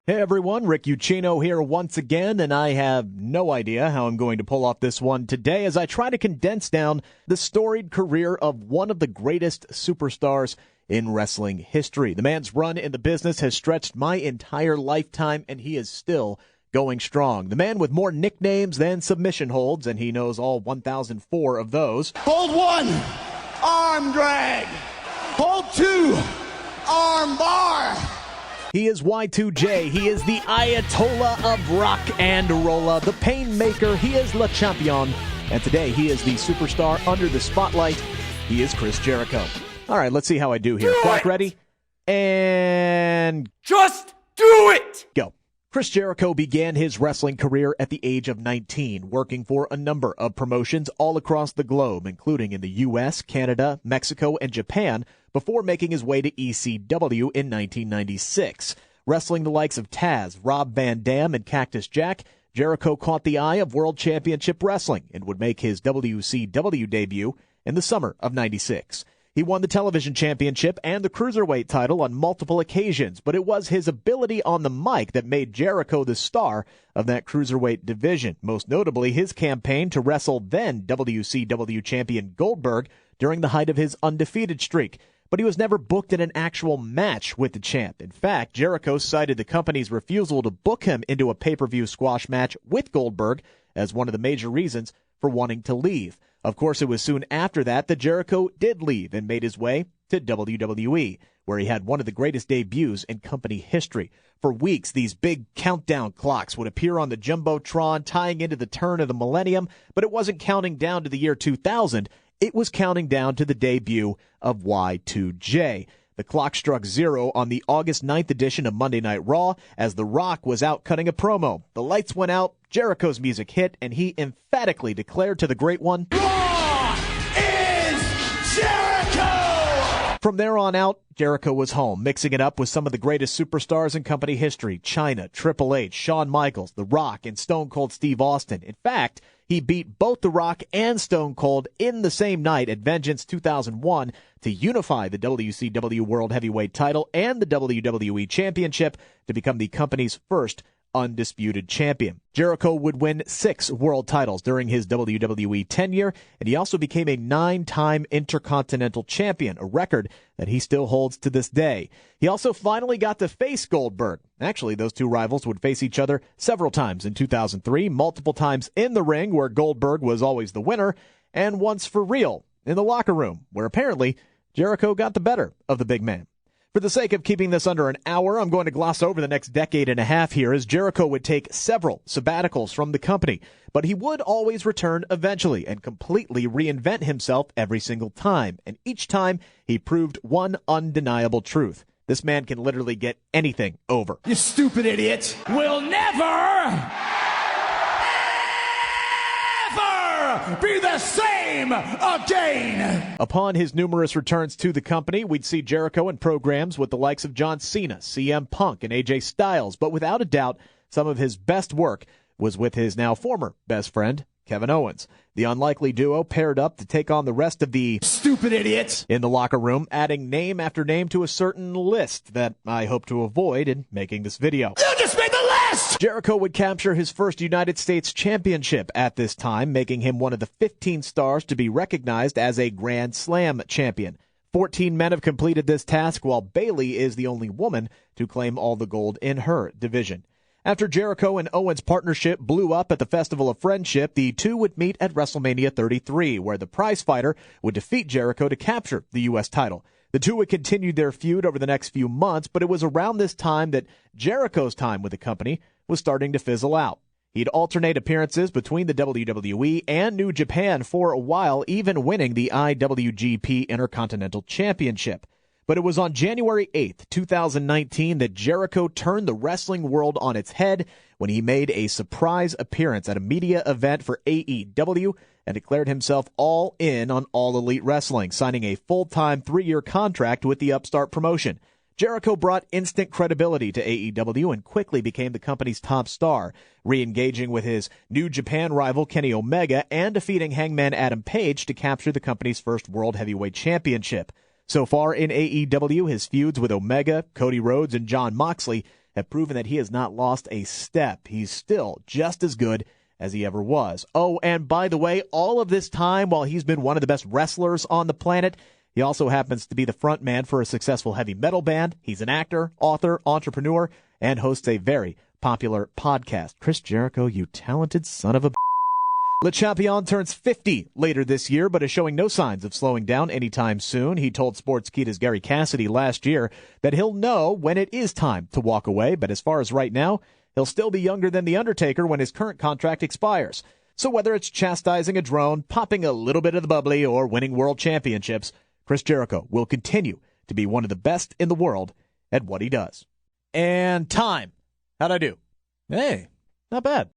Hey everyone, Rick Uccino here once again, and I have no idea how I'm going to pull off this one today as I try to condense down the storied career of one of the greatest superstars in wrestling history. The man's run in the business has stretched my entire lifetime, and he is still going strong. The man with more nicknames than submission holds, and he knows all 1,004 of those. Hold one, arm drag. Hold two, arm bar. He is Y2J. He is the Ayatollah of Rock and Rolla, the Painmaker. He is Le Champion. And today he is the superstar under the spotlight. He is Chris Jericho. All right, let's see how I do here. Clock ready? And Just do it! go. Chris Jericho began his wrestling career at the age of 19, working for a number of promotions all across the globe, including in the U.S., Canada, Mexico, and Japan, before making his way to ECW in 1996. Wrestling the likes of Taz, Rob Van Dam, and Cactus Jack, Jericho caught the eye of World Championship Wrestling and would make his WCW debut in the summer of 96. He won the television championship and the cruiserweight title on multiple occasions, but it was his ability on the mic that made Jericho the star of that cruiserweight division, most notably his campaign to wrestle then WCW champion Goldberg during the height of his undefeated streak. But he was never booked in an actual match with the champ. In fact, Jericho cited the company's refusal to book him into a pay-per-view squash match with Goldberg as one of the major reasons for wanting to leave. Of course, it was soon after that Jericho did leave and made his way to WWE, where he had one of the greatest debuts in company history. For weeks, these big countdown clocks would appear on the Jumbotron, tying into the turn of the millennium, but it wasn't counting down to the year 2000. It was counting down to the debut of Y2J. The clock struck zero on the August 9th edition of Monday Night Raw as The Rock was out cutting a promo. The lights went out, Jericho's music hit, and he emphatically declared to the Great One, Raw is Jericho! From there on out, Jericho was home, mixing it up with some of the greatest superstars in company history: Chyna, Triple H, Shawn Michaels, The Rock, and Stone Cold Steve Austin. In fact, he beat both The Rock and Stone Cold in the same night at Vengeance 2001 to unify the WCW World Heavyweight title and the WWE Championship to become the company's first undisputed champion. Jericho would win 6 world titles during his WWE tenure, and he also became a 9-time Intercontinental Champion, a record that he still holds to this day. He also finally got to face Goldberg. Actually, those two rivals would face each other several times in 2003, multiple times in the ring, where Goldberg was always the winner, and once for real in the locker room, where apparently Jericho got the better of the big man. For the sake of keeping this under an hour, I'm going to gloss over the next decade and a half here, as Jericho would take several sabbaticals from the company, but he would always return eventually and completely reinvent himself every single time, and each time he proved one undeniable truth. This man can literally get anything over. You stupid idiot! Will never be the same again! Upon his numerous returns to the company, we'd see Jericho in programs with the likes of John Cena, CM Punk, and AJ Styles, but without a doubt, some of his best work was with his now former best friend, Kevin Owens. The unlikely duo paired up to take on the rest of the stupid idiots in the locker room, adding name after name to a certain list that I hope to avoid in making this video. You just made the list! Jericho would capture his first United States Championship at this time, making him one of the 15 stars to be recognized as a Grand Slam champion. 14 men have completed this task, while Bayley is the only woman to claim all the gold in her division. After Jericho and Owens' partnership blew up at the Festival of Friendship, the two would meet at WrestleMania 33, where the prizefighter would defeat Jericho to capture the U.S. title. The two would continue their feud over the next few months, but it was around this time that Jericho's time with the company was starting to fizzle out. He'd alternate appearances between the WWE and New Japan for a while, even winning the IWGP Intercontinental Championship. But it was on January 8th, 2019, that Jericho turned the wrestling world on its head when he made a surprise appearance at a media event for AEW and declared himself all in on All Elite Wrestling, signing a full-time 3-year contract with the upstart promotion. Jericho brought instant credibility to AEW and quickly became the company's top star, re-engaging with his New Japan rival Kenny Omega and defeating Hangman Adam Page to capture the company's first World Heavyweight Championship. So far in AEW, his feuds with Omega, Cody Rhodes, and Jon Moxley have proven that he has not lost a step. He's still just as good as he ever was. Oh, and by the way, all of this time, while he's been one of the best wrestlers on the planet, he also happens to be the front man for a successful heavy metal band. He's an actor, author, entrepreneur, and hosts a very popular podcast. Chris Jericho, you talented son of a... Le Champion turns 50 later this year, but is showing no signs of slowing down anytime soon. He told Sportskeeda's Gary Cassidy last year that he'll know when it is time to walk away, but as far as right now, he'll still be younger than The Undertaker when his current contract expires. So whether it's chastising a drone, popping a little bit of the bubbly, or winning world championships, Chris Jericho will continue to be one of the best in the world at what he does. And time. How'd I do? Hey, not bad.